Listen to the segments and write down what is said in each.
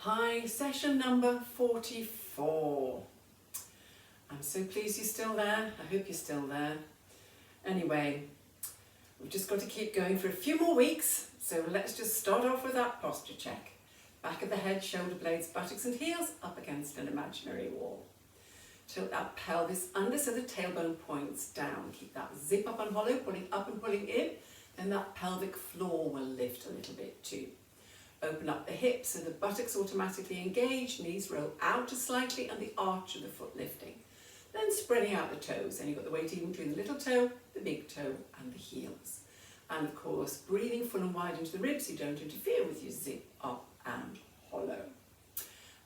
Hi, session number 44. I'm so pleased you're still there. I hope you're still there. Anyway, we've just got to keep going for a few more weeks, so let's just start off with that posture check. Back of the head, shoulder blades, buttocks and heels up against an imaginary wall. Tilt that pelvis under so the tailbone points down. Keep that zip up and hollow, pulling up and pulling in, then that pelvic floor will lift a little bit too. Open up the hips so the buttocks automatically engage, knees roll out just slightly and the arch of the foot lifting. Then spreading out the toes, and you've got the weight even between the little toe, the big toe and the heels. And of course, breathing full and wide into the ribs so you don't interfere with your zip up and hollow.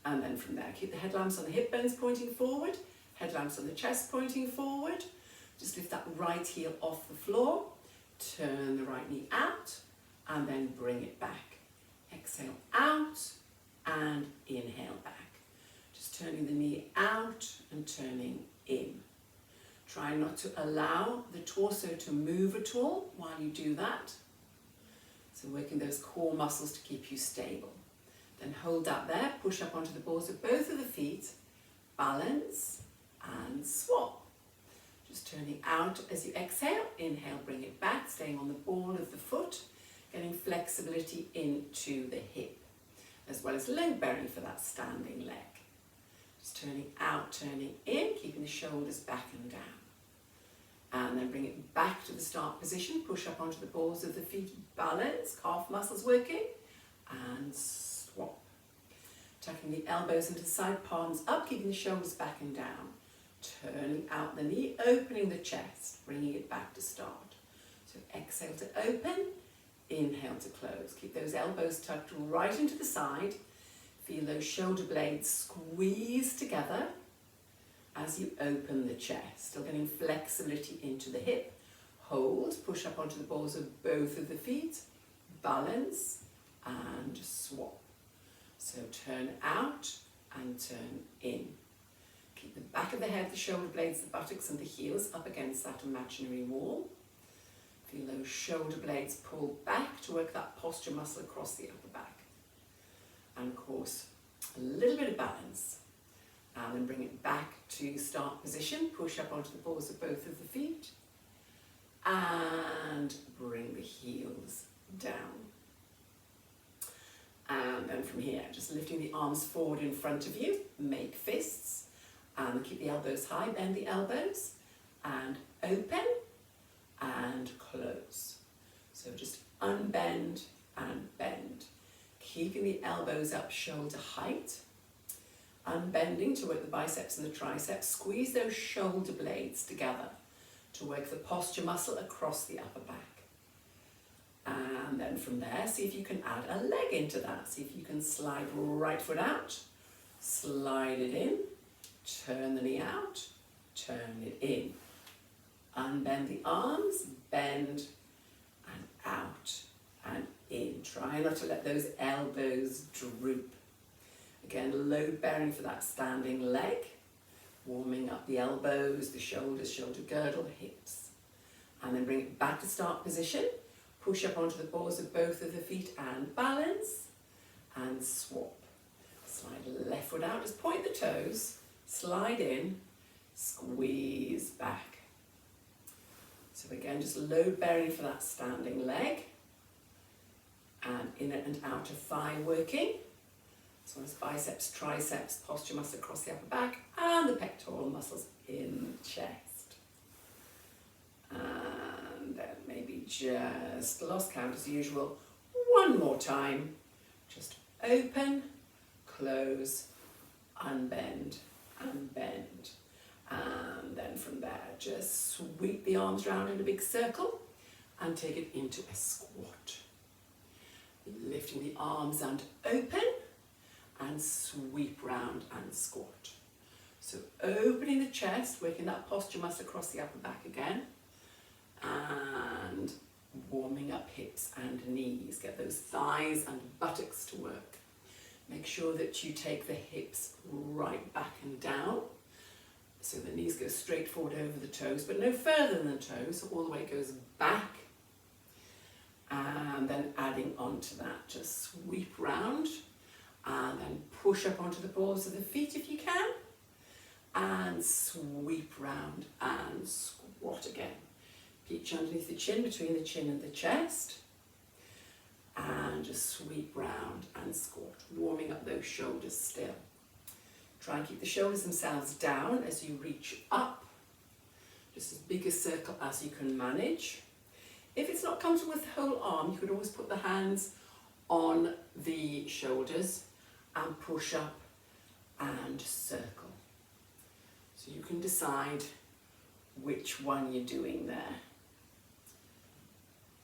And then from there, keep the headlamps on the hip bones pointing forward, headlamps on the chest pointing forward. Just lift that right heel off the floor, turn the right knee out and then bring it back. Exhale out and inhale back. Just turning the knee out and turning in. Try not to allow the torso to move at all while you do that. So working those core muscles to keep you stable. Then hold that there, push up onto the balls of both of the feet, balance and swap. Just turning out as you exhale, inhale, bring it back, staying on the ball of the foot, getting flexibility into the hip, as well as load bearing for that standing leg. Just turning out, turning in, keeping the shoulders back and down. And then bring it back to the start position, push up onto the balls of the feet, balance, calf muscles working, and swap. Tucking the elbows into the side, palms up, keeping the shoulders back and down. Turning out the knee, opening the chest, bringing it back to start. So exhale to open, inhale to close. Keep those elbows tucked right into the side. Feel those shoulder blades squeeze together as you open the chest. Still getting flexibility into the hip. Hold, push up onto the balls of both of the feet. Balance and swap. So turn out and turn in. Keep the back of the head, the shoulder blades, the buttocks and the heels up against that imaginary wall. Feel those shoulder blades pull back to work that posture muscle across the upper back. And of course, a little bit of balance. And then bring it back to start position. Push up onto the balls of both of the feet. And bring the heels down. And then from here, just lifting the arms forward in front of you. Make fists. And keep the elbows high. Bend the elbows. And open. And close. So just unbend and bend. Keeping the elbows up shoulder height. Unbending to work the biceps and the triceps. Squeeze those shoulder blades together to work the posture muscle across the upper back. And then from there, see if you can add a leg into that. See if you can slide right foot out. Slide it in. Turn the knee out. Turn it in. Unbend the arms, bend and out and in. Try not to let those elbows droop. Again, load bearing for that standing leg. Warming up the elbows, the shoulders, shoulder girdle, the hips. And then bring it back to start position. Push up onto the balls of both of the feet and balance. And swap. Slide left foot out, just point the toes. Slide in, squeeze back. So again, just load bearing for that standing leg. And inner and outer thigh working. As well as biceps, triceps, posture muscle across the upper back. And the pectoral muscles in the chest. And then maybe just lost count as usual. One more time. Just open, close, unbend, and bend. And then from there, just sweep the arms round in a big circle and take it into a squat. Lifting the arms and open and sweep round and squat. So opening the chest, working that posture muscle across the upper back again. And warming up hips and knees. Get those thighs and buttocks to work. Make sure that you take the hips right back and down. So the knees go straight forward over the toes, but no further than the toes, so all the way goes back. And then adding on to that, just sweep round And then push up onto the balls of the feet if you can. And sweep round and squat again. Reach underneath the chin, between the chin and the chest. And just sweep round and squat, warming up those shoulders still. Try and keep the shoulders themselves down as you reach up. Just as big a circle as you can manage. If it's not comfortable with the whole arm, you could always put the hands on the shoulders and push up and circle. So you can decide which one you're doing there.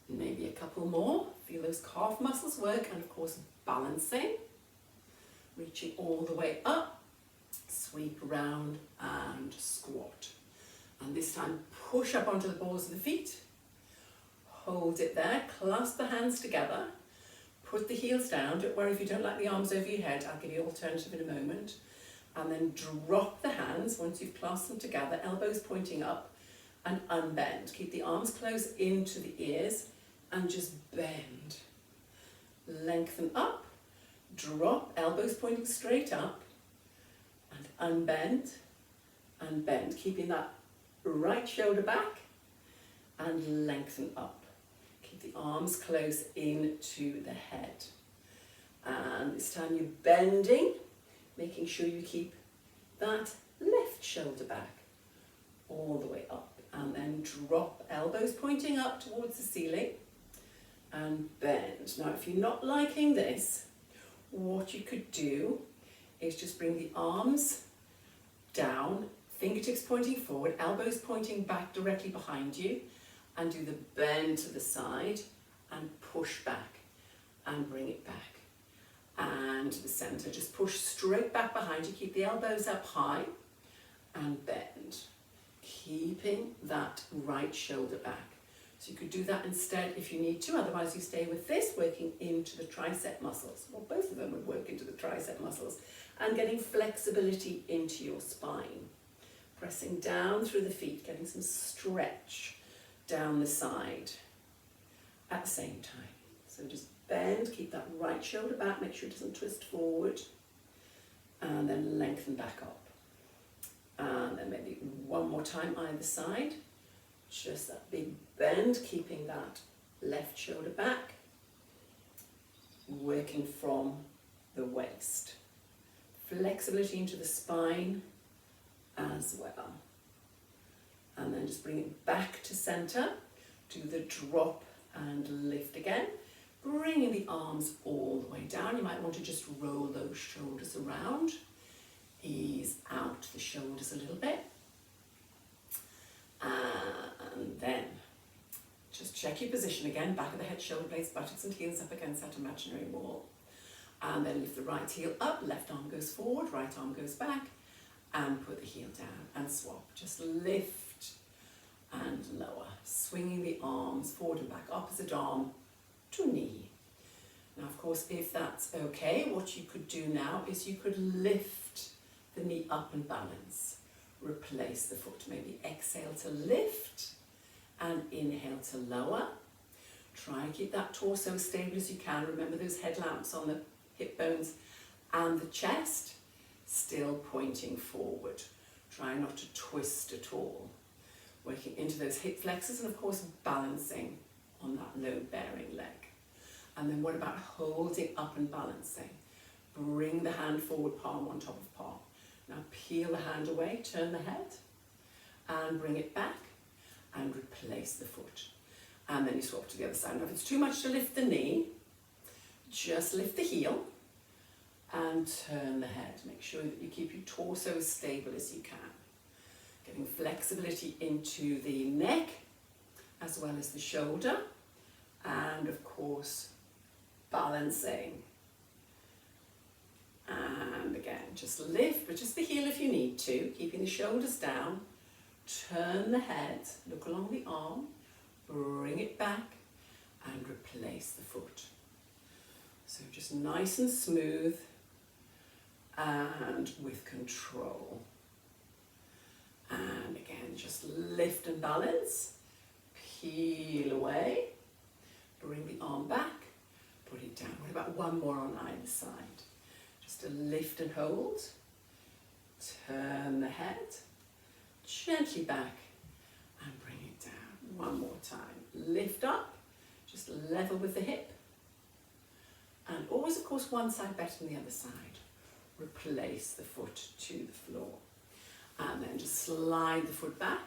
Maybe a couple more. Feel those calf muscles work, and of course balancing. Reaching all the way up, sweep around and squat. And this time push up onto the balls of the feet. Hold it there, clasp the hands together. Put the heels down. Don't worry if you don't like the arms over your head. I'll give you an alternative in a moment. And then drop the hands once you've clasped them together, elbows pointing up, and unbend. Keep the arms close into the ears and just bend. Lengthen up, drop, elbows pointing straight up, and unbend, and bend. Keeping that right shoulder back and lengthen up. Keep the arms close into the head. And this time you're bending, making sure you keep that left shoulder back all the way up. And then drop, elbows pointing up towards the ceiling and bend. Now if you're not liking this, what you could do is just bring the arms down, fingertips pointing forward, elbows pointing back directly behind you, and do the bend to the side and push back and bring it back. And to the center, just push straight back behind you, keep the elbows up high and bend, keeping that right shoulder back. So you could do that instead if you need to, otherwise you stay with this, working into the tricep muscles. Well, both of them would work into the tricep muscles, and getting flexibility into your spine. Pressing down through the feet, getting some stretch down the side at the same time. So just bend, keep that right shoulder back, make sure it doesn't twist forward, and then lengthen back up. And then maybe one more time either side. Just that big bend, keeping that left shoulder back, working from the waist. Flexibility into the spine as well. And then just bring it back to center. Do the drop and lift again. Bringing the arms all the way down. You might want to just roll those shoulders around. Ease out the shoulders a little bit. And then just check your position again. Back of the head, shoulder blades, buttocks and heels up against that imaginary wall. And then lift the right heel up, left arm goes forward, right arm goes back, and put the heel down and swap. Just lift and lower, swinging the arms forward and back, opposite arm to knee. Now, of course, if that's okay, what you could do now is you could lift the knee up and balance. Replace the foot. Maybe exhale to lift and inhale to lower. Try and keep that torso as stable as you can. Remember those headlamps on the hip bones and the chest, still pointing forward. Try not to twist at all. Working into those hip flexors and of course balancing on that load-bearing leg. And then what about holding up and balancing? Bring the hand forward, palm on top of palm. Now peel the hand away, turn the head, and bring it back, and replace the foot. And then you swap to the other side. Now if it's too much to lift the knee, just lift the heel, and turn the head. Make sure that you keep your torso as stable as you can. Getting flexibility into the neck, as well as the shoulder, and of course, balancing. And again, just lift, but just the heel if you need to, keeping the shoulders down. Turn the head, look along the arm, bring it back, and replace the foot. So just nice and smooth, and with control. And again, just lift and balance, peel away, bring the arm back, put it down. What about one more on either side? Just a lift and hold. Turn the head, gently back and bring it down. One more time. Lift up, just level with the hip. And always, of course, one side better than the other side. Replace the foot to the floor. And then just slide the foot back,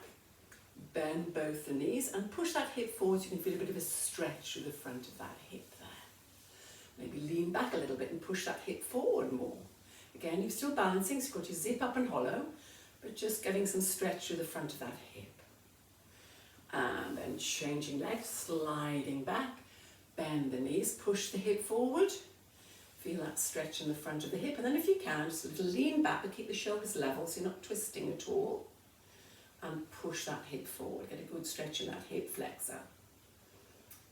bend both the knees and push that hip forward so you can feel a bit of a stretch through the front of that hip there. Maybe lean back a little bit and push that hip forward more. Again, you're still balancing, so you've got your zip up and hollow, but just getting some stretch through the front of that hip. And then changing legs, sliding back, bend the knees, push the hip forward. Feel that stretch in the front of the hip. And then if you can, just a little lean back, but keep the shoulders level so you're not twisting at all. And push that hip forward. Get a good stretch in that hip flexor.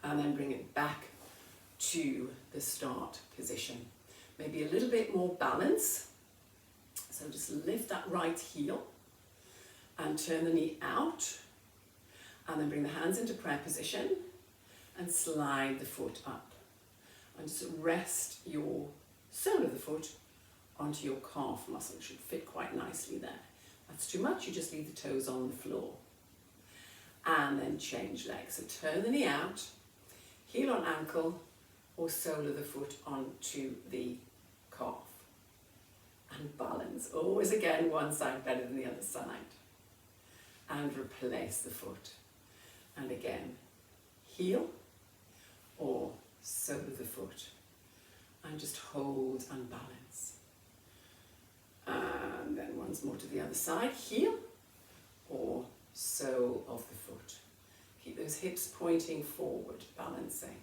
And then bring it back to the start position. Maybe a little bit more balance. So just lift that right heel and turn the knee out. And then bring the hands into prayer position and slide the foot up. And just rest your sole of the foot onto your calf muscle. It should fit quite nicely there. If that's too much, you just leave the toes on the floor. And then change legs. So turn the knee out, heel on ankle, or sole of the foot onto the calf. And balance. Always again, one side better than the other side. And replace the foot. And again, heel or sole of the foot. And just hold and balance. And then once more to the other side, heel or sole of the foot. Keep those hips pointing forward, balancing.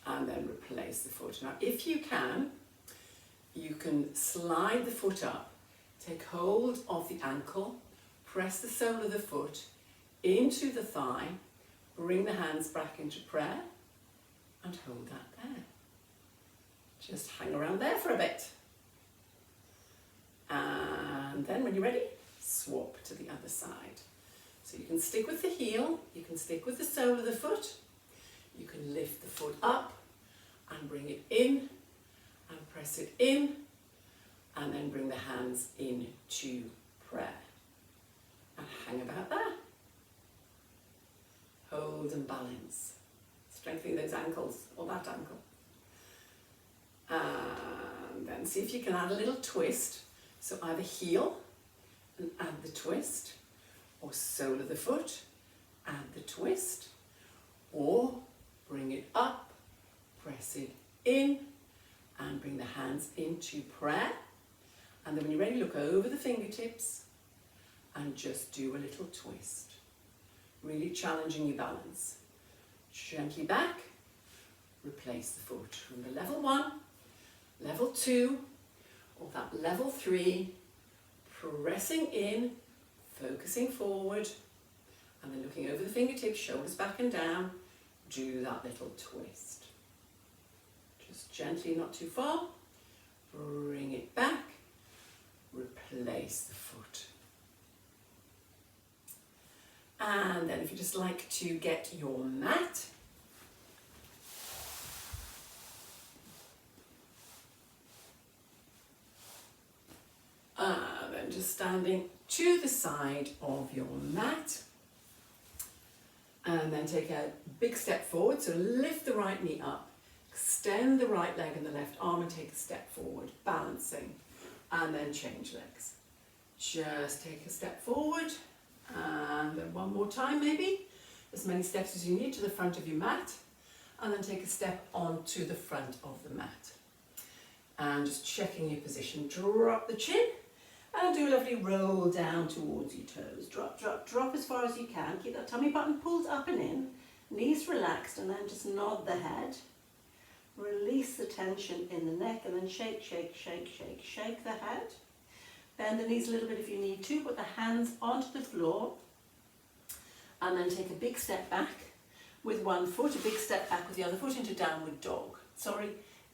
And then replace the foot. Now, if you can slide the foot up, take hold of the ankle, press the sole of the foot into the thigh, bring the hands back into prayer, and hold that there. Just hang around there for a bit. And then when you're ready, swap to the other side. So you can stick with the heel, you can stick with the sole of the foot, you can lift the foot up and bring it in and press it in, and then bring the hands into prayer. And hang about there. Hold and balance. Strengthening those ankles, or that ankle. And then see if you can add a little twist. So either heel and add the twist, or sole of the foot, add the twist, or bring it up, press it in, and bring the hands into prayer. And then when you're ready, look over the fingertips and just do a little twist. Really challenging your balance. Gently back, replace the foot from the level 1, level 2, or that level 3, pressing in, focusing forward, and then looking over the fingertips, shoulders back and down, do that little twist. Just gently, not too far, bring it back, replace the foot. And then if you just like to get your mat, and then just standing to the side of your mat, and then take a big step forward. So lift the right knee up, extend the right leg and the left arm and take a step forward, balancing, and then change legs. Just take a step forward, and then one more time maybe, as many steps as you need to the front of your mat, and then take a step onto the front of the mat. And just checking your position, drop the chin, and do a lovely roll down towards your toes. Drop, drop, drop as far as you can. Keep that tummy button pulled up and in, knees relaxed, and then just nod the head. Release the tension in the neck, and then shake, shake, shake, shake, shake the head. Bend the knees a little bit if you need to, put the hands onto the floor, and then take a big step back with one foot, a big step back with the other foot into downward dog.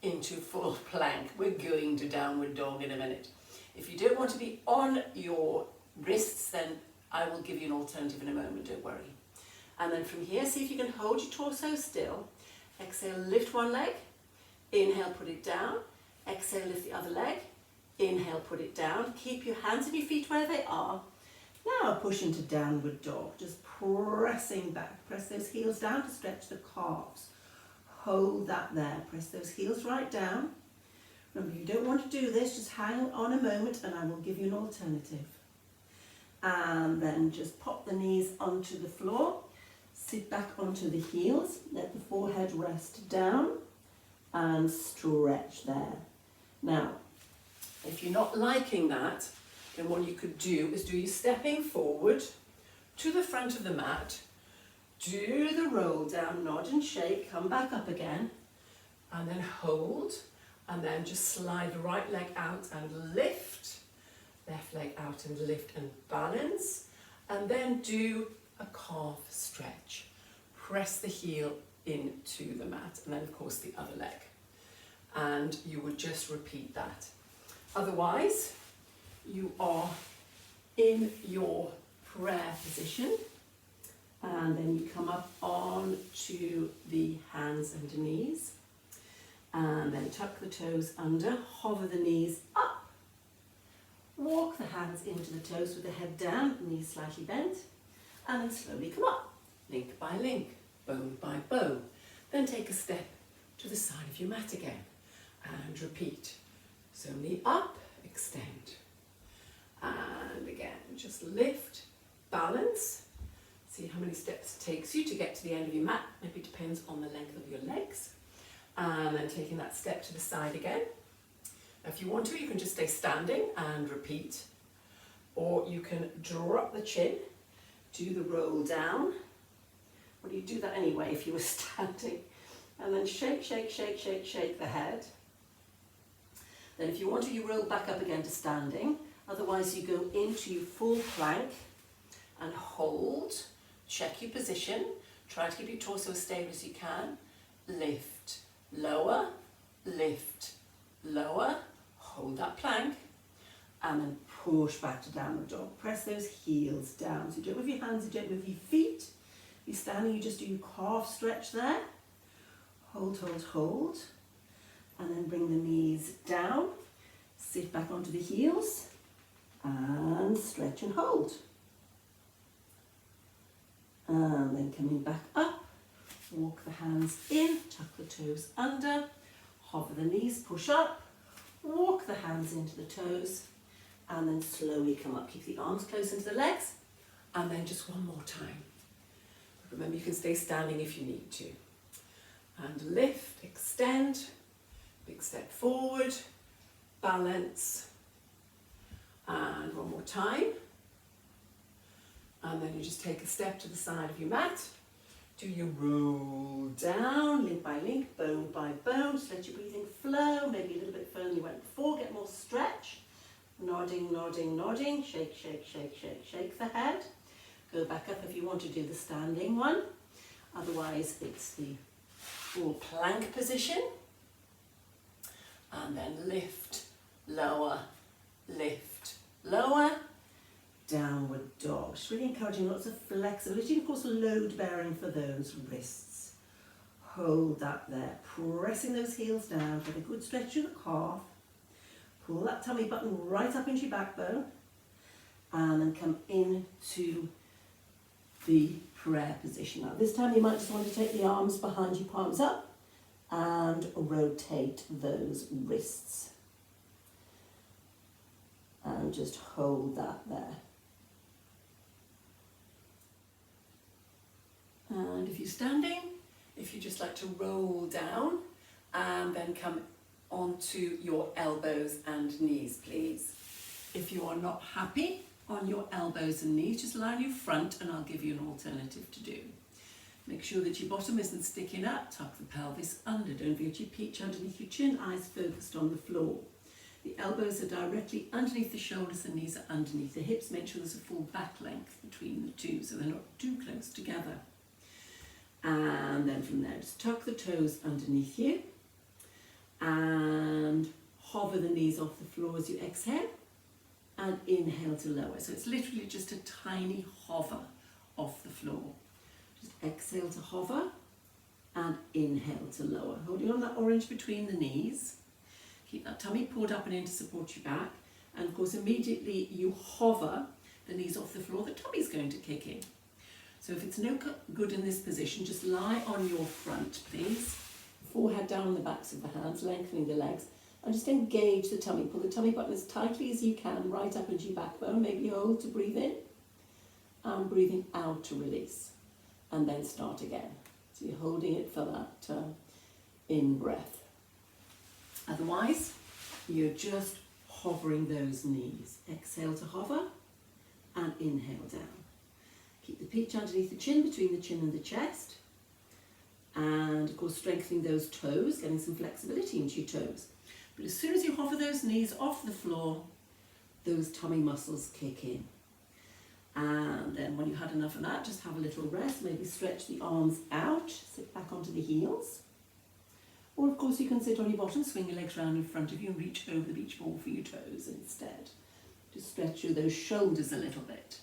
Into full plank. We're going to downward dog in a minute. If you don't want to be on your wrists, then I will give you an alternative in a moment, don't worry. And then from here, see if you can hold your torso still. Exhale, lift one leg. Inhale, put it down. Exhale, lift the other leg. Inhale, put it down. Keep your hands and your feet where they are. Now push into downward dog, just pressing back. Press those heels down to stretch the calves. Hold that there. Press those heels right down. Remember, you don't want to do this, just hang on a moment and I will give you an alternative. And then just pop the knees onto the floor. Sit back onto the heels. Let the forehead rest down and stretch there. Now, if you're not liking that, then what you could do is do your stepping forward to the front of the mat, do the roll down, nod and shake, come back up again, and then hold, and then just slide the right leg out and lift, left leg out and lift and balance, and then do a calf stretch. Press the heel into the mat, and then of course the other leg. And you would just repeat that. Otherwise, you are in your prayer position, and then you come up on to the hands and knees, and then tuck the toes under, hover the knees up, walk the hands into the toes with the head down, knees slightly bent, and then slowly come up, link by link, bone by bone. Then take a step to the side of your mat again, and repeat. So knee up, extend. And again, just lift, balance. See how many steps it takes you to get to the end of your mat. Maybe it depends on the length of your legs. And then taking that step to the side again. Now, if you want to, you can just stay standing and repeat. Or you can drop the chin, do the roll down. Well, you do that anyway if you were standing. And then shake, shake, shake, shake, shake the head. Then if you want to, you roll back up again to standing. Otherwise, you go into your full plank and hold. Check your position. Try to keep your torso as stable as you can. Lift, lower, lift, lower. Hold that plank. And then push back to downward dog. Press those heels down. So you do it with your hands, you do it with your feet. If you're standing, you just do your calf stretch there. Hold, hold, hold. And then bring the knees down. Sit back onto the heels. And stretch and hold. And then coming back up. Walk the hands in, tuck the toes under. Hover the knees, push up. Walk the hands into the toes. And then slowly come up. Keep the arms close into the legs. And then just one more time. Remember, you can stay standing if you need to. And lift, extend, big step forward, balance, and one more time. And then you just take a step to the side of your mat. Do your roll down, link by link, bone by bone. Just let your breathing flow, maybe a little bit further than you went before. Get more stretch. Nodding, nodding, nodding. Shake, shake, shake, shake, shake the head. Go back up if you want to do the standing one. Otherwise, it's the full plank position. And then lift, lower, downward dog. Just really encouraging lots of flexibility and of course load bearing for those wrists. Hold that there, pressing those heels down, get a good stretch to the calf. Pull that tummy button right up into your backbone and then come into the prayer position. Now this time you might just want to take the arms behind your palms up and rotate those wrists. And just hold that there. And if you're standing, if you just like to roll down and then come onto your elbows and knees, please. If you are not happy on your elbows and knees, just lie on your front and I'll give you an alternative to do. Make sure that your bottom isn't sticking up, tuck the pelvis under, don't forget your peach underneath your chin, eyes focused on the floor. The elbows are directly underneath the shoulders, the knees are underneath the hips. Make sure there's a full back length between the two so they're not too close together. And then from there, just tuck the toes underneath you and hover the knees off the floor as you exhale and inhale to lower. So it's literally just a tiny hover off the floor. Just exhale to hover and inhale to lower. Holding on that orange between the knees. Keep that tummy pulled up and in to support your back. And of course, immediately you hover the knees off the floor, the tummy's going to kick in. So if it's no good in this position, just lie on your front, please. Forehead down on the backs of the hands, lengthening the legs. And just engage the tummy. Pull the tummy button as tightly as you can, right up into your backbone. Maybe hold to breathe in. And breathing out to release. And then start again. So you're holding it for that in breath. Otherwise, you're just hovering those knees. Exhale to hover and inhale down. Keep the peach underneath the chin, between the chin and the chest. And of course, strengthening those toes, getting some flexibility into your toes. But as soon as you hover those knees off the floor, those tummy muscles kick in. And then when you've had enough of that, just have a little rest. Maybe stretch the arms out, sit back onto the heels. Or of course you can sit on your bottom, swing your legs around in front of you and reach over the beach ball for your toes instead. Just stretch those shoulders a little bit.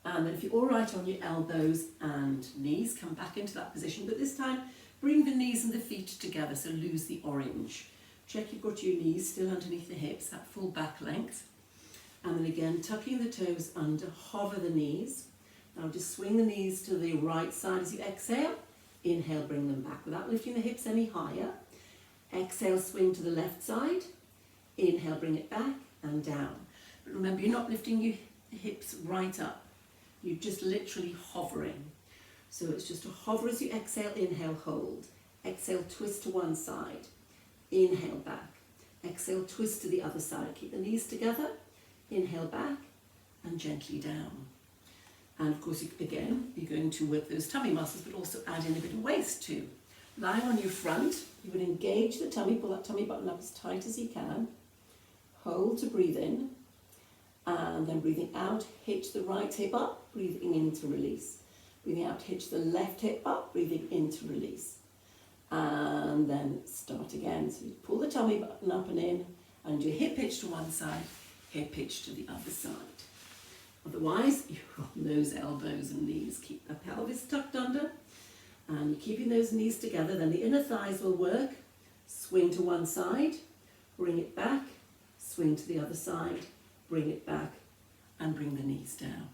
And then if you're all right on your elbows and knees, come back into that position. But this time, bring the knees and the feet together, so lose the orange. Check you've got your knees still underneath the hips, that full back length. And then again, tucking the toes under, hover the knees. Now just swing the knees to the right side as you exhale. Inhale, bring them back without lifting the hips any higher. Exhale, swing to the left side. Inhale, bring it back and down. But remember, you're not lifting your hips right up. You're just literally hovering. So it's just a hover as you exhale, inhale, hold. Exhale, twist to one side. Inhale, back. Exhale, twist to the other side. Keep the knees together. Inhale, back and gently down. And of course, again, you're going to work those tummy muscles, but also add in a bit of waist too. Lying on your front, you would engage the tummy, pull that tummy button up as tight as you can. Hold to breathe in. And then breathing out, hitch the right hip up, breathing in to release. Breathing out, hitch the left hip up, breathing in to release. And then start again. So you pull the tummy button up and in, and do hip hitch to one side, hip hitch to the other side. Otherwise, you're on those elbows and knees. Keep the pelvis tucked under, and you're keeping those knees together. Then the inner thighs will work. Swing to one side, bring it back, swing to the other side, bring it back, and bring the knees down.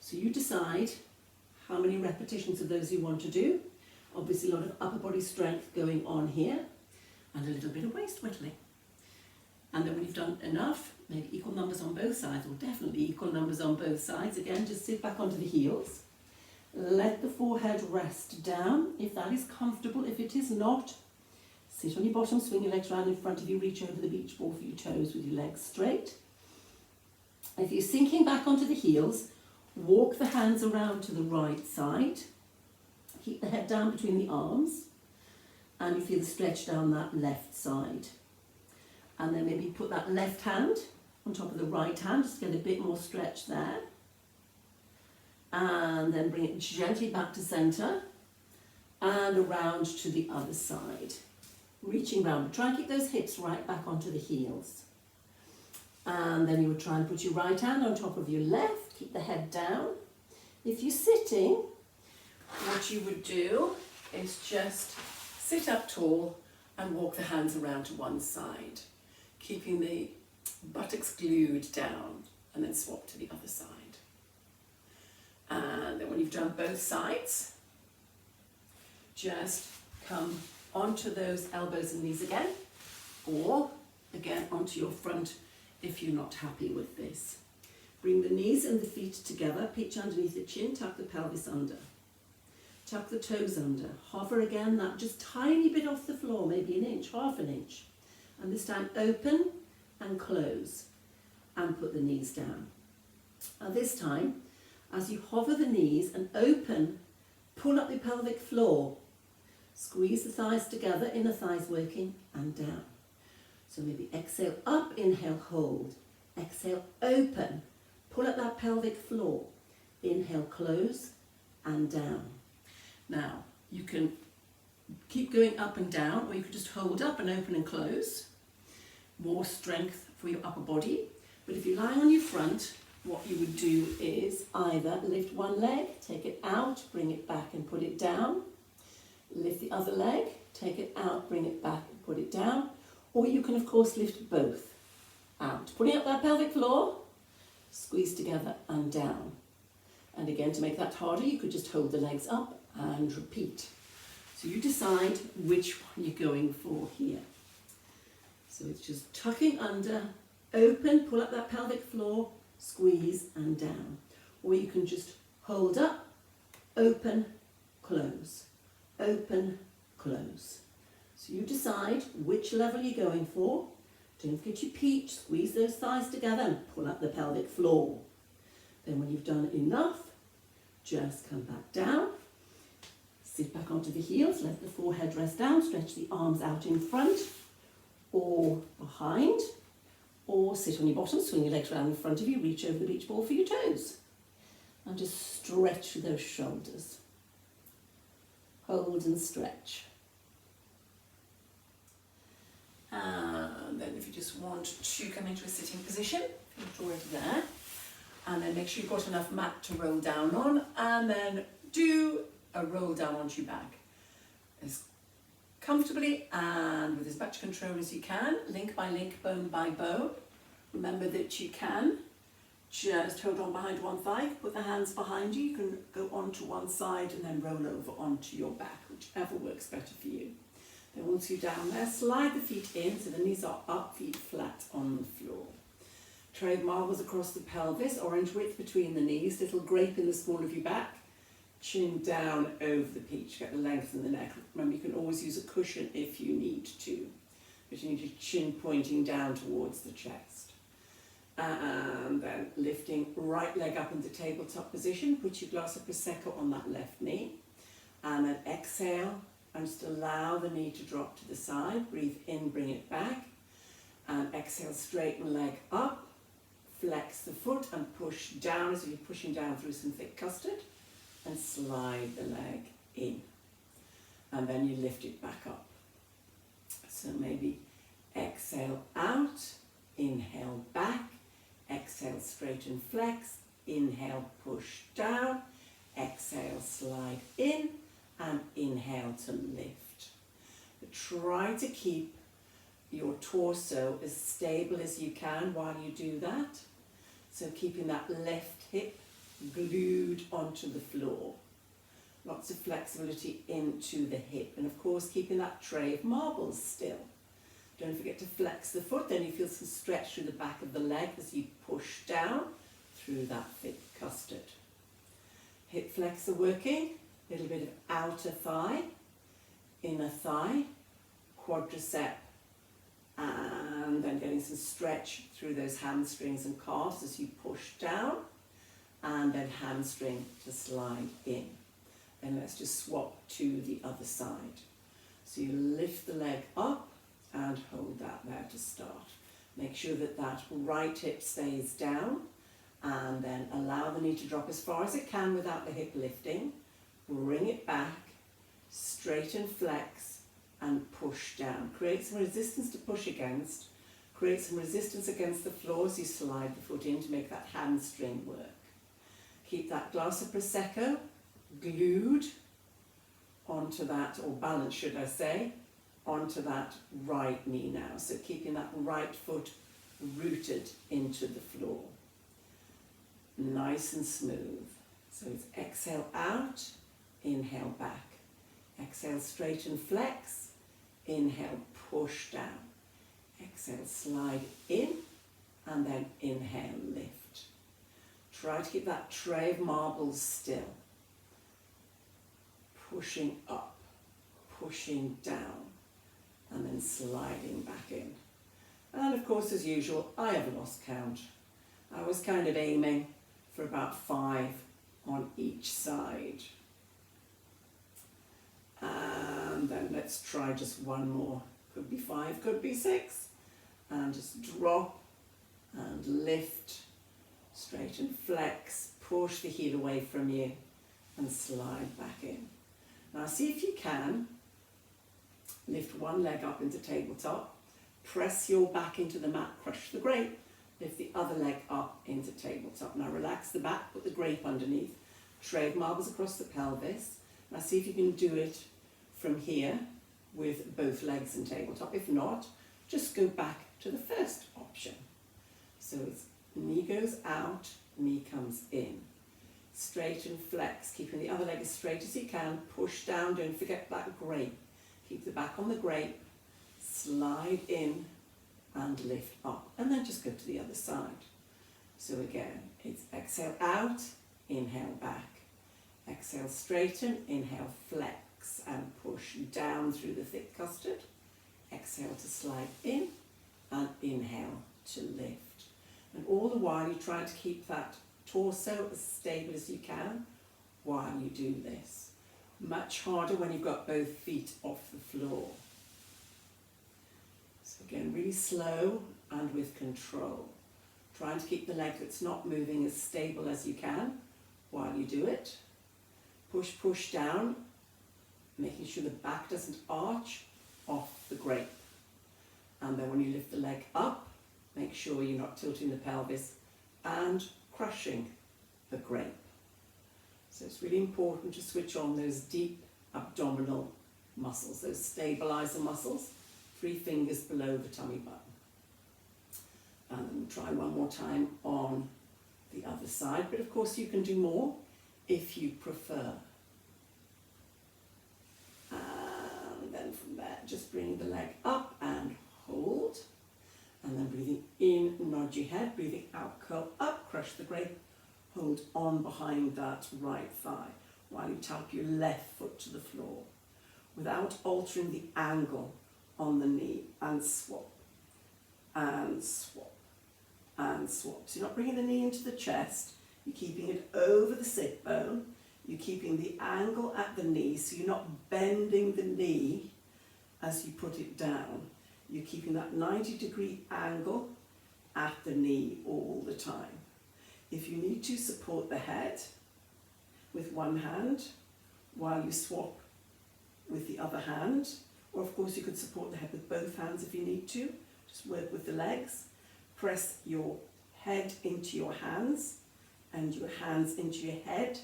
So you decide how many repetitions of those you want to do. Obviously a lot of upper body strength going on here, and a little bit of waist whittling. And then when you've done enough, maybe equal numbers on both sides, or definitely equal numbers on both sides. Again, just sit back onto the heels. Let the forehead rest down, if that is comfortable. If it is not, sit on your bottom, swing your legs around in front of you, reach over the beach ball for your toes with your legs straight. If you're sinking back onto the heels, walk the hands around to the right side. Keep the head down between the arms, and you feel the stretch down that left side. And then maybe put that left hand on top of the right hand, just to get a bit more stretch there. And then bring it gently back to centre and around to the other side. Reaching round, but try and keep those hips right back onto the heels. And then you would try and put your right hand on top of your left, keep the head down. If you're sitting, what you would do is just sit up tall and walk the hands around to one side, keeping the buttocks glued down, and then swap to the other side. And then when you've done both sides, just come onto those elbows and knees again, or again onto your front if you're not happy with this. Bring the knees and the feet together, peach underneath the chin, tuck the pelvis under. Tuck the toes under. Hover again, that just tiny bit off the floor, maybe an inch, half an inch. And this time open and close and put the knees down. Now this time, as you hover the knees and open, pull up the pelvic floor. Squeeze the thighs together, inner thighs working, and down. So maybe exhale up, inhale, hold. Exhale, open. Pull up that pelvic floor. Inhale, close, and down. Now, you can keep going up and down, or you could just hold up and open and close. More strength for your upper body. But if you're lying on your front, what you would do is either lift one leg, take it out, bring it back and put it down. Lift the other leg, take it out, bring it back, put it down, or you can of course lift both out. Putting up that pelvic floor, squeeze together and down. And again, to make that harder, you could just hold the legs up and repeat. So you decide which one you're going for here. So it's just tucking under, open, pull up that pelvic floor, squeeze and down. Or you can just hold up, open, close, open, close. So you decide which level you're going for. Don't forget your peach, squeeze those thighs together and pull up the pelvic floor. Then when you've done enough, just come back down, sit back onto the heels, let the forehead rest down, stretch the arms out in front or behind, or sit on your bottom, swing your legs around in front of you, reach over the beach ball for your toes. And just stretch those shoulders. Hold and stretch. And then if you just want to come into a sitting position, you're already there. And then make sure you've got enough mat to roll down on, and then do a roll down onto your back as comfortably and with as much control as you can, link by link, bone by bone. Remember that you can just hold on behind one thigh, put the hands behind you, you can go onto one side and then roll over onto your back, whichever works better for you. Then once you're down there, slide the feet in so the knees are up, feet flat on the floor. Trade marbles across the pelvis, orange width between the knees, little grape in the small of your back, chin down over the peach, get the length in the neck. Remember, you can always use a cushion if you need to, but you need your chin pointing down towards the chest. And then lifting right leg up into tabletop position, put your glass of Prosecco on that left knee, and then exhale and just allow the knee to drop to the side. Breathe in, bring it back, and exhale, straighten the leg up. Flex the foot and push down as if you're pushing down through some thick custard, and slide the leg in. And then you lift it back up. So maybe exhale out, inhale back, exhale straighten flex, inhale push down, exhale slide in, and inhale to lift. But try to keep your torso as stable as you can while you do that. So keeping that left hip glued onto the floor. Lots of flexibility into the hip. And of course keeping that tray of marbles still. Don't forget to flex the foot, then you feel some stretch through the back of the leg as you push down through that thick custard. Hip flexor working, a little bit of outer thigh, inner thigh, quadricep, and then getting some stretch through those hamstrings and calves as you push down, and then hamstring to slide in. Then let's just swap to the other side. So you lift the leg up and hold that there to start. Make sure that that right hip stays down, and then allow the knee to drop as far as it can without the hip lifting. Bring it back, straighten flex, and push down. Create some resistance to push against. Create some resistance against the floor as you slide the foot in to make that hamstring work. Keep that glass of Prosecco glued onto that, or balanced should I say, onto that right knee now. So keeping that right foot rooted into the floor. Nice and smooth. So it's exhale out, inhale back. Exhale, straighten flex. Inhale, push down. Exhale, slide in, and then inhale, lift. Try to keep that tray of marbles still. Pushing up, pushing down, and then sliding back in. And of course, as usual, I have lost count. I was kind of aiming for about 5 on each side. And then let's try just one more. Could be 5, could be 6. And just drop and lift, straighten flex, push the heel away from you, and slide back in. Now see if you can lift one leg up into tabletop, press your back into the mat, crush the grape, lift the other leg up into tabletop. Now relax the back, put the grape underneath, trade marbles across the pelvis. Now see if you can do it from here with both legs and tabletop. If not, just go back to the first option. So it's knee goes out, knee comes in. Straighten, flex, keeping the other leg as straight as you can. Push down, don't forget that grape. Keep the back on the grape, slide in and lift up. And then just go to the other side. So again, it's exhale out, inhale back. Exhale, straighten, inhale, flex and push down through the thick custard. Exhale to slide in and inhale to lift. And all the while you try to keep that torso as stable as you can while you do this. Much harder when you've got both feet off the floor. So again, really slow and with control. Trying to keep the leg that's not moving as stable as you can while you do it. Push, push down, making sure the back doesn't arch off the grape. And then when you lift the leg up, make sure you're not tilting the pelvis and crushing the grape. So it's really important to switch on those deep abdominal muscles, those stabilizer muscles, 3 fingers below the tummy button. And then we'll try one more time on the other side, but of course you can do more if you prefer. And then from there, just bring the leg up and hold. And then breathing in, nod your head, breathing out, curl up, crush the grape, hold on behind that right thigh while you tap your left foot to the floor without altering the angle on the knee, and swap, and swap, and swap. So you're not bringing the knee into the chest, you're keeping it over the sit bone, you're keeping the angle at the knee, so you're not bending the knee as you put it down. You're keeping that 90-degree angle at the knee all the time. If you need to, support the head with one hand while you swap with the other hand. Or of course you could support the head with both hands if you need to. Just work with the legs. Press your head into your hands and your hands into your head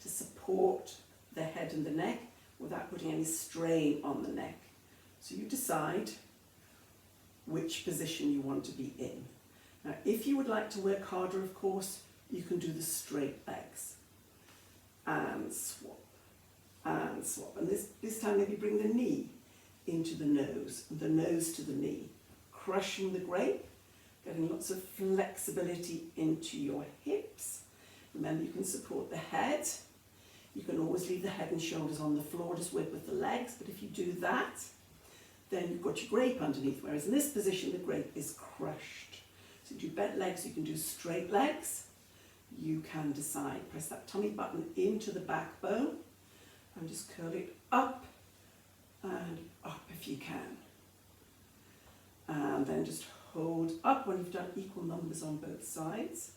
to support the head and the neck without putting any strain on the neck. So you decide which position you want to be in. Now, if you would like to work harder, of course, you can do the straight legs. And swap, and swap. And this time maybe bring the knee into the nose to the knee. Crushing the grape, getting lots of flexibility into your hips. Remember, you can support the head. You can always leave the head and shoulders on the floor, just work with the legs. But if you do that, then you've got your grape underneath, whereas in this position the grape is crushed. So you do bent legs, you can do straight legs, you can decide. Press that tummy button into the backbone and just curl it up and up if you can. And then just hold up when you've done equal numbers on both sides.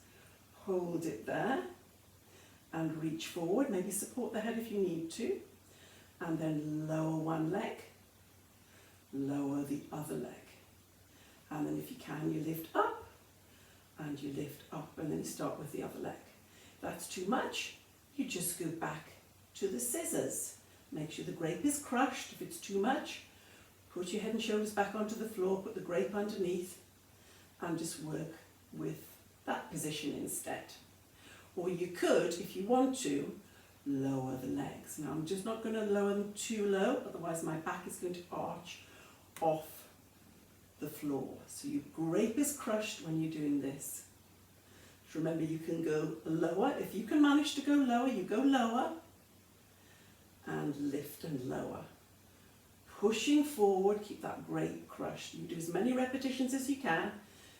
Hold it there and reach forward, maybe support the head if you need to, and then lower one leg. Lower the other leg, and then if you can, you lift up and you lift up, and then you start with the other leg. If that's too much, you just go back to the scissors. Make sure the grape is crushed. If it's too much, put your head and shoulders back onto the floor, put the grape underneath, and just work with that position instead. Or you could, if you want to, lower the legs. Now I'm just not going to lower them too low, otherwise my back is going to arch off the floor. So your grape is crushed when you're doing this. Remember, you can go lower. If you can manage to go lower, you go lower and lift and lower. Pushing forward, keep that grape crushed. You do as many repetitions as you can.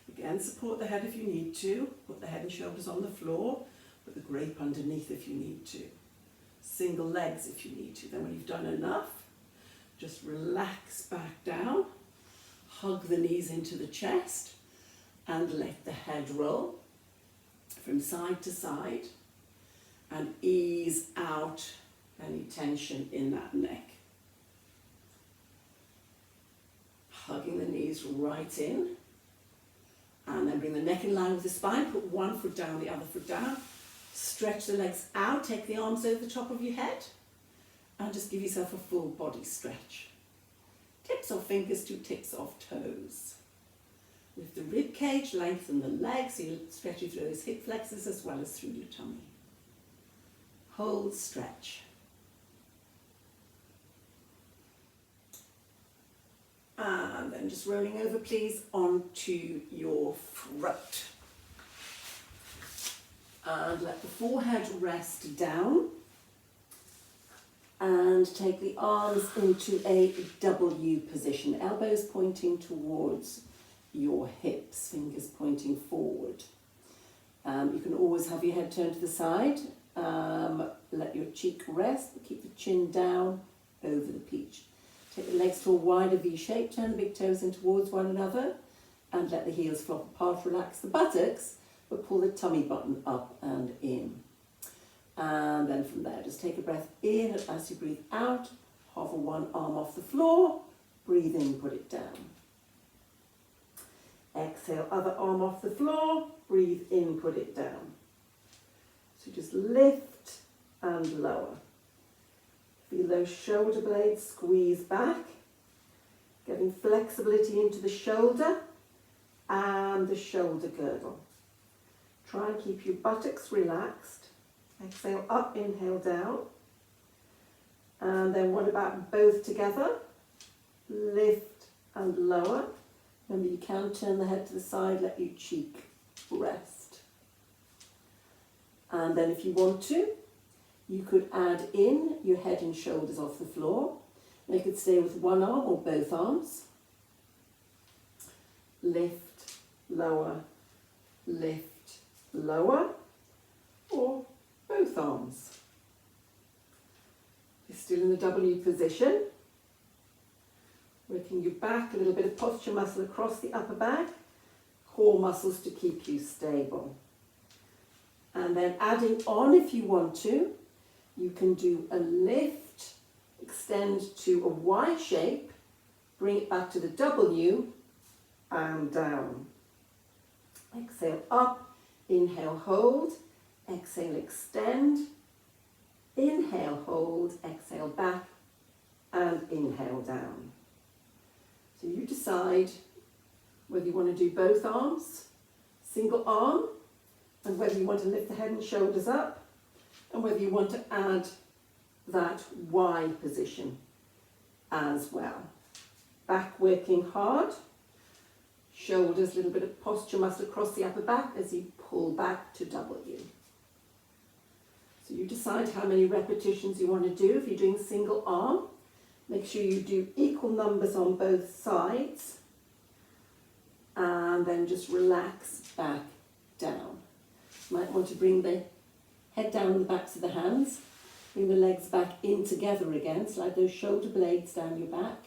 Again, support the head if you need to. Put the head and shoulders on the floor. Put the grape underneath if you need to. Single legs if you need to. Then when you've done enough, just relax back down, hug the knees into the chest, and let the head roll from side to side, and ease out any tension in that neck. Hugging the knees right in, and then bring the neck in line with the spine, put one foot down, the other foot down, stretch the legs out, take the arms over the top of your head, and just give yourself a full body stretch. Tips of fingers to tips of toes. Lift the rib cage, lengthen the legs, so you stretch through those hip flexors as well as through your tummy. Hold, stretch. And then just rolling over, please, onto your front. And let the forehead rest down. And take the arms into a W position, elbows pointing towards your hips, fingers pointing forward. You can always have your head turned to the side. Let your cheek rest, keep the chin down over the peach. Take the legs to a wider V shape, turn the big toes in towards one another, and let the heels flop apart, relax the buttocks, but pull the tummy button up and in. And then from there, just take a breath in, and as you breathe out, hover one arm off the floor, breathe in, put it down. Exhale, other arm off the floor, breathe in, put it down. So just lift and lower. Feel those shoulder blades squeeze back, getting flexibility into the shoulder and the shoulder girdle. Try and keep your buttocks relaxed. Exhale up, inhale down. And then what about both together? Lift and lower. Remember, you can turn the head to the side, let your cheek rest. And then if you want to, you could add in your head and shoulders off the floor. And you could stay with one arm or both arms. Lift, lower, or both arms. You're still in the W position. Working your back, a little bit of posture muscle across the upper back, core muscles to keep you stable. And then adding on, if you want to, you can do a lift, extend to a Y shape, bring it back to the W, and down. Exhale up, inhale, hold, exhale, extend, inhale, hold, exhale back, and inhale down. So you decide whether you want to do both arms, single arm, and whether you want to lift the head and shoulders up, and whether you want to add that Y position as well. Back working hard, shoulders, a little bit of posture muscle across the upper back as you pull back to W. So you decide how many repetitions you want to do. If you're doing single arm, make sure you do equal numbers on both sides, and then just relax back down. You might want to bring the head down the backs of the hands, bring the legs back in together again, slide those shoulder blades down your back.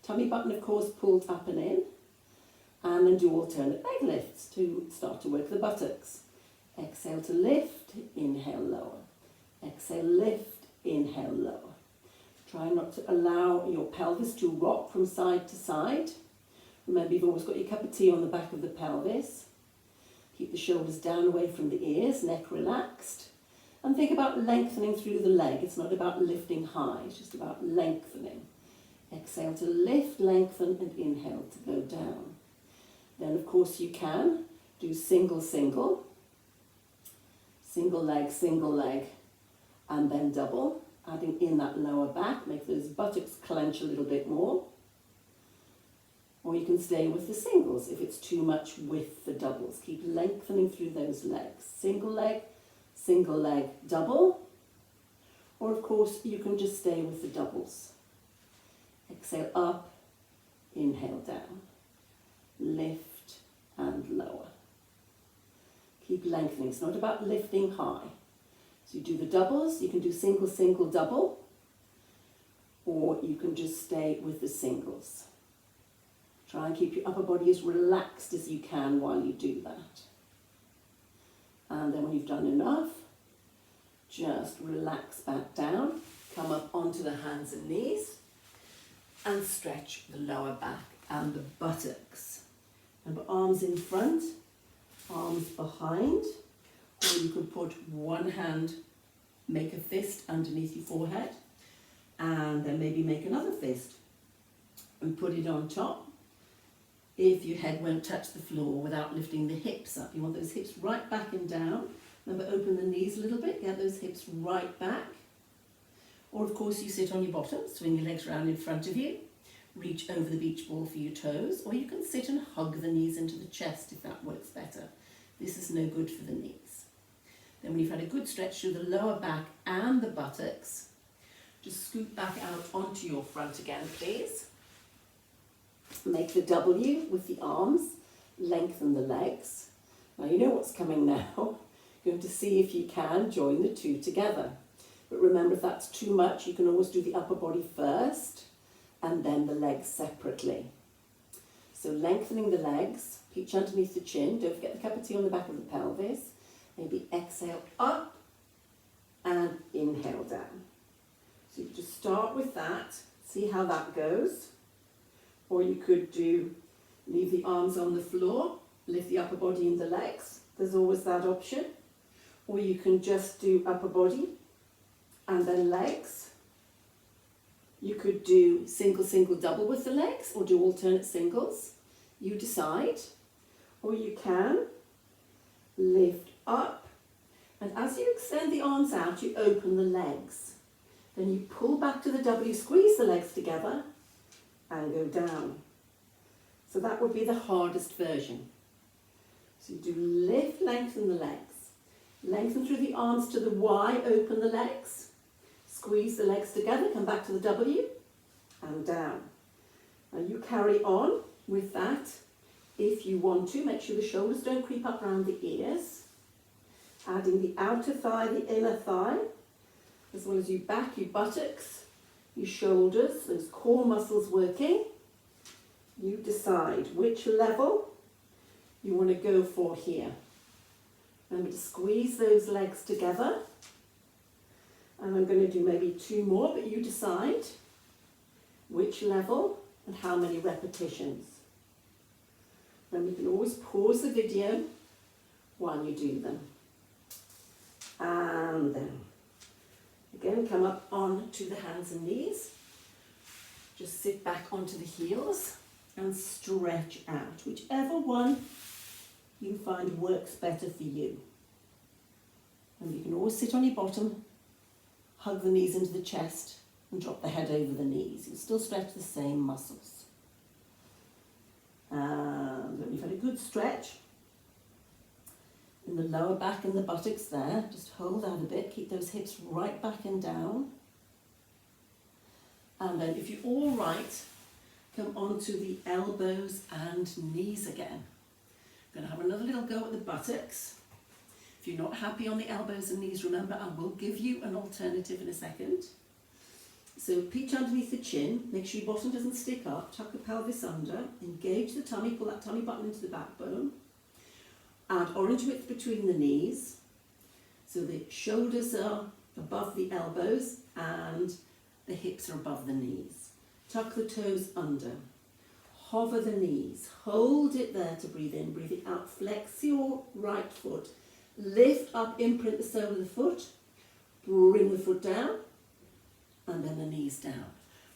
Tummy button, of course, pulled up and in, and then do alternate leg lifts to start to work the buttocks. Exhale to lift, inhale, lower. Exhale, lift, inhale, lower. Try not to allow your pelvis to rock from side to side. Remember, you've always got your cup of tea on the back of the pelvis. Keep the shoulders down away from the ears, neck relaxed. And think about lengthening through the leg. It's not about lifting high, it's just about lengthening. Exhale to lift, lengthen, and inhale to go down. Then, of course, you can do single, single, single leg, and then double. Adding in that lower back, make those buttocks clench a little bit more. Or you can stay with the singles if it's too much with the doubles. Keep lengthening through those legs. Single leg, double. Or of course, you can just stay with the doubles. Exhale up, inhale down. Lift and lower. Keep lengthening. It's not about lifting high. So you do the doubles, you can do single, single, double, or you can just stay with the singles. Try and keep your upper body as relaxed as you can while you do that. And then when you've done enough, just relax back down, come up onto the hands and knees, and stretch the lower back and the buttocks. Remember, arms in front, arms behind. Or you could put one hand, make a fist underneath your forehead, and then maybe make another fist and put it on top. If your head won't touch the floor without lifting the hips up, you want those hips right back and down. Remember, open the knees a little bit, get those hips right back. Or of course you sit on your bottom, swing your legs around in front of you, reach over the beach ball for your toes, or you can sit and hug the knees into the chest if that works better. This is no good for the knees. Then when you've had a good stretch through the lower back and the buttocks, just scoot back out onto your front again, please. Make the W with the arms, lengthen the legs. Now you know what's coming now. You're going to see if you can join the two together. But remember, if that's too much, you can always do the upper body first and then the legs separately. So lengthening the legs, peach underneath the chin. Don't forget the cup of tea on the back of the pelvis. Maybe exhale up and inhale down. So you just start with that, see how that goes. Or you could leave the arms on the floor, lift the upper body and the legs. There's always that option. Or you can just do upper body and then legs. You could do single, single, double with the legs, or do alternate singles. You decide. Or you can lift up, and as you extend the arms out, you open the legs. Then you pull back to the W, squeeze the legs together, and go down. So that would be the hardest version. So you do lift, lengthen the legs. Lengthen through the arms to the Y, open the legs. Squeeze the legs together, come back to the W, and down. Now you carry on with that. If you want to, make sure the shoulders don't creep up around the ears. Adding the outer thigh, the inner thigh, as well as your back, your buttocks, your shoulders, those core muscles working. You decide which level you want to go for here. Remember to squeeze those legs together. And I'm going to do maybe 2 more, but you decide which level and how many repetitions. Then you can always pause the video while you do them. And then again, come up onto the hands and knees. Just sit back onto the heels and stretch out, whichever one you find works better for you. And you can always sit on your bottom, hug the knees into the chest and drop the head over the knees. You'll still stretch the same muscles. And when you've had a good stretch in the lower back and the buttocks there, just hold out a bit, keep those hips right back and down. And then if you're all right, come onto the elbows and knees again. I'm going to have another little go at the buttocks. If you're not happy on the elbows and knees, remember I will give you an alternative in a second. So peach underneath the chin, make sure your bottom doesn't stick up, tuck the pelvis under, engage the tummy, pull that tummy button into the backbone. Add orange width between the knees, so the shoulders are above the elbows and the hips are above the knees. Tuck the toes under, hover the knees, hold it there to breathe in, breathe it out, flex your right foot, lift up, imprint the sole of the foot, bring the foot down, and then the knees down.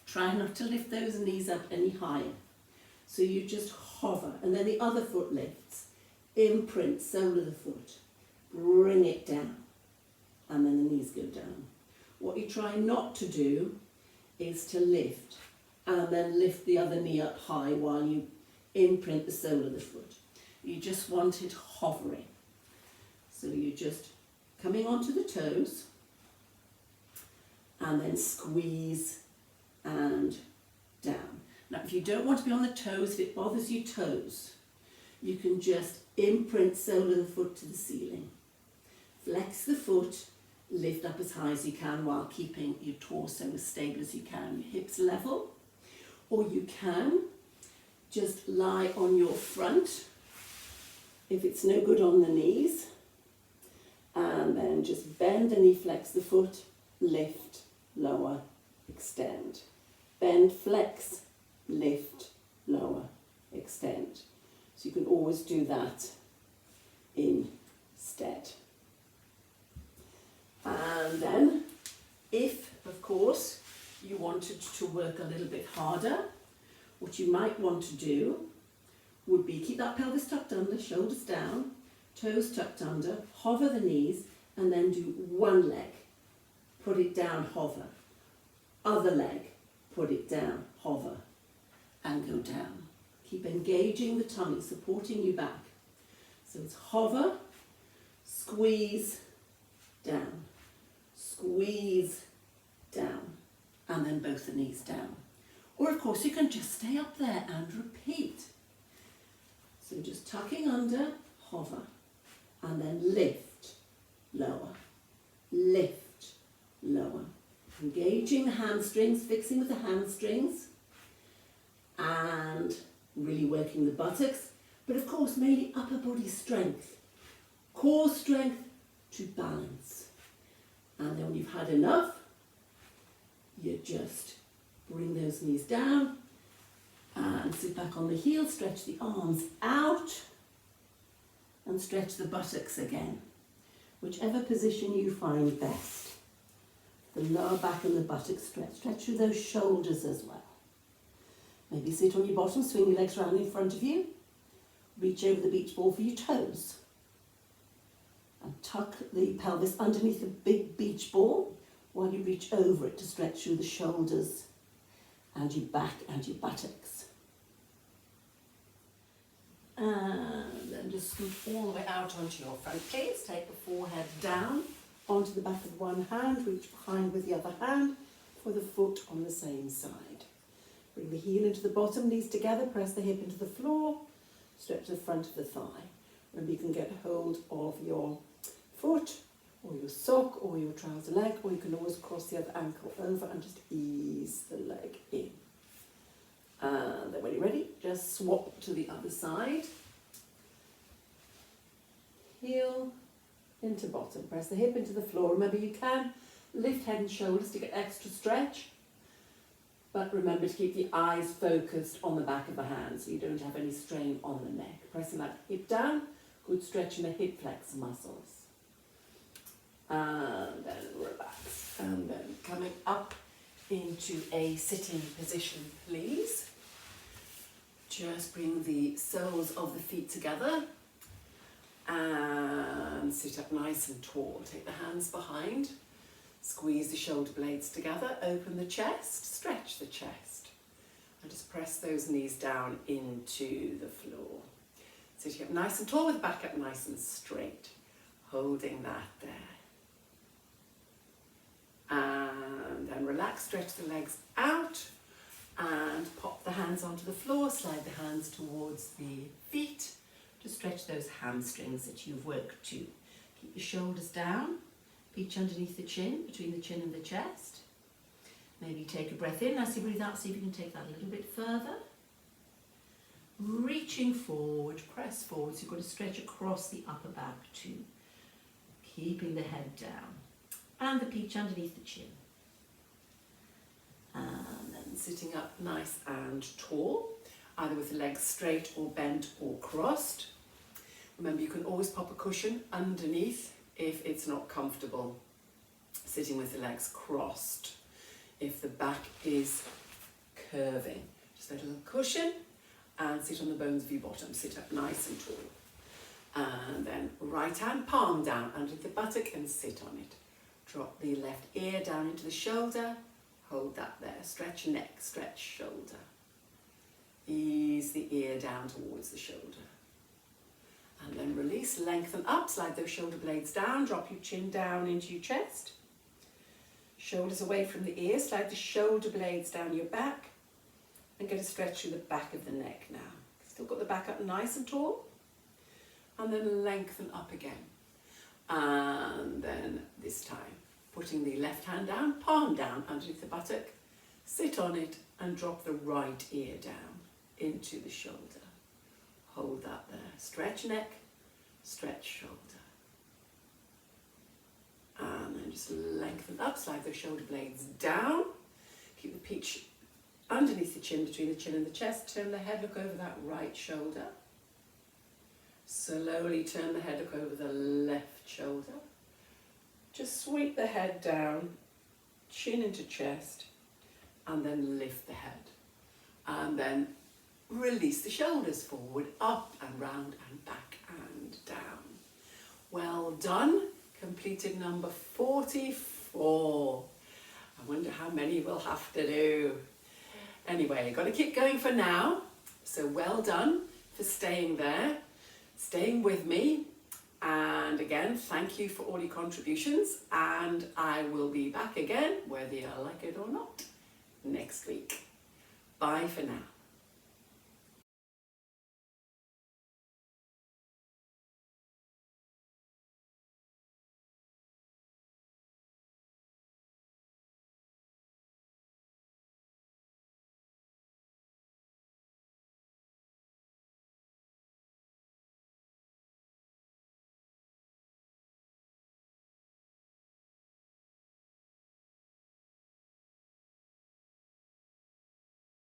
Try not to lift those knees up any higher. So you just hover, and then the other foot lifts. Imprint sole of the foot, bring it down, and then the knees go down. What you try not to do is to lift, and then lift the other knee up high while you imprint the sole of the foot. You just want it hovering. So you're just coming onto the toes, and then squeeze and down. Now if you don't want to be on the toes, if it bothers your toes, you can just imprint sole of the foot to the ceiling. Flex the foot, lift up as high as you can while keeping your torso as stable as you can, your hips level. Or you can just lie on your front if it's no good on the knees, and then just bend the knee, flex the foot, lift, lower, extend. Bend, flex, lift, lower, extend. So you can always do that instead. And then, if, of course, you wanted to work a little bit harder, What you might want to do would be keep that pelvis tucked under, shoulders down, toes tucked under, hover the knees, and then do one leg, put it down, hover. Other leg, put it down, hover, and go down. Keep engaging the tummy, supporting you back. So it's hover, squeeze, down, squeeze, down, and then both the knees down. Or of course you can just stay up there and repeat. So just tucking under, hover, and then lift, lower, lift, lower. Engaging the hamstrings, fixing with the hamstrings, and really working the buttocks, but of course mainly upper body strength, core strength to balance. And then when you've had enough, you just bring those knees down and sit back on the heels, stretch the arms out and stretch the buttocks again, whichever position you find best. The lower back and the buttocks stretch through those shoulders as well. Maybe sit on your bottom, swing your legs around in front of you, reach over the beach ball for your toes and tuck the pelvis underneath the big beach ball while you reach over it to stretch through the shoulders and your back and your buttocks. And then just scoot all the way out onto your front, please. Take the forehead down onto the back of one hand, reach behind with the other hand for the foot on the same side. Bring the heel into the bottom, knees together, press the hip into the floor, stretch the front of the thigh. Remember you can get hold of your foot or your sock or your trouser leg, or you can always cross the other ankle over and just ease the leg in. And then when you're ready, just swap to the other side. Heel into bottom, press the hip into the floor. Remember you can lift head and shoulders to get extra stretch, but remember to keep the eyes focused on the back of the hand so you don't have any strain on the neck. Pressing that hip down, good stretch in the hip flexor muscles. And then relax. And then coming up into a sitting position, please. Just bring the soles of the feet together and sit up nice and tall. Take the hands behind. Squeeze the shoulder blades together, open the chest, stretch the chest, and just press those knees down into the floor. Sitting up nice and tall with the back up nice and straight, holding that there. And then relax, stretch the legs out, and pop the hands onto the floor, slide the hands towards the feet to stretch those hamstrings that you've worked to. Keep your shoulders down. Reach underneath the chin, between the chin and the chest. Maybe take a breath in. As you breathe out, see if you can take that a little bit further. Reaching forward, press forward. So you've got to stretch across the upper back too. Keeping the head down. And the peach underneath the chin. And then sitting up nice and tall, either with the legs straight or bent or crossed. Remember, you can always pop a cushion underneath if it's not comfortable sitting with the legs crossed, if the back is curving. Just a little cushion and sit on the bones of your bottom. Sit up nice and tall. And then right hand palm down under the buttock and sit on it. Drop the left ear down into the shoulder. Hold that there. Stretch neck, stretch shoulder. Ease the ear down towards the shoulder. And then release, lengthen up, slide those shoulder blades down, drop your chin down into your chest. Shoulders away from the ear, slide the shoulder blades down your back and get a stretch through the back of the neck now. Still got the back up nice and tall. And then lengthen up again. And then this time, putting the left hand down, palm down underneath the buttock, sit on it and drop the right ear down into the shoulder. Hold that there. Stretch neck, stretch shoulder. And then just lengthen up, slide those shoulder blades down. Keep the peach underneath the chin, between the chin and the chest. Turn the head, look over that right shoulder. Slowly turn the head, look over the left shoulder. Just sweep the head down, chin into chest, and then lift the head. And then then release the shoulders forward, up and round and back and down. Well done. Completed number 44. I wonder how many we'll have to do. Anyway, got to keep going for now. So well done for staying there, staying with me. And again, thank you for all your contributions. And I will be back again, whether you like it or not, next week. Bye for now.